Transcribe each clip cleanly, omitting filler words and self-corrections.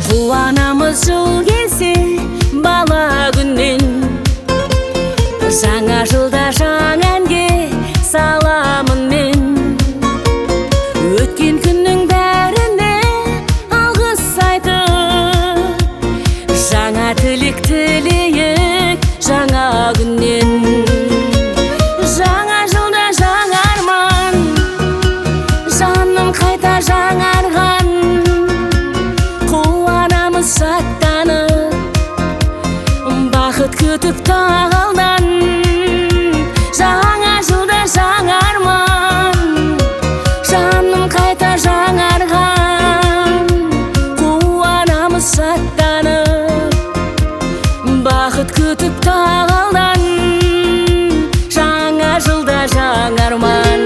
Қуанамыз жыл келсе бала күннен, жаңа жылда жаңа әнге саламын мен. Өткен күннің бәріне алғыс айтып, жаңа тілек тілейік жаңа күннен. Жаңа жылда жаңа арман, жаным қайта жаңарған. Қуанамыз шаттанып, бақыт күтіп тағалдан. Жаңа жылда жаңа арман, жаным қайта жаңарған. Қуанамыз шаттанып, бақыт күтіп тағалдан. Жаңа жылда жаңа арман.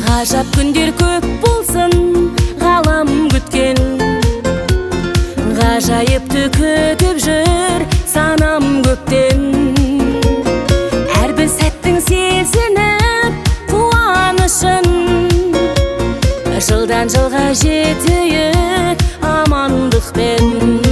Ғажап күндер көп болсын ғалам күткен, ғажайыпты күтіп жүр санам көптен. Әрбір сәттің сезініп қуанышын, жылдан жылға жетейік амандықпен.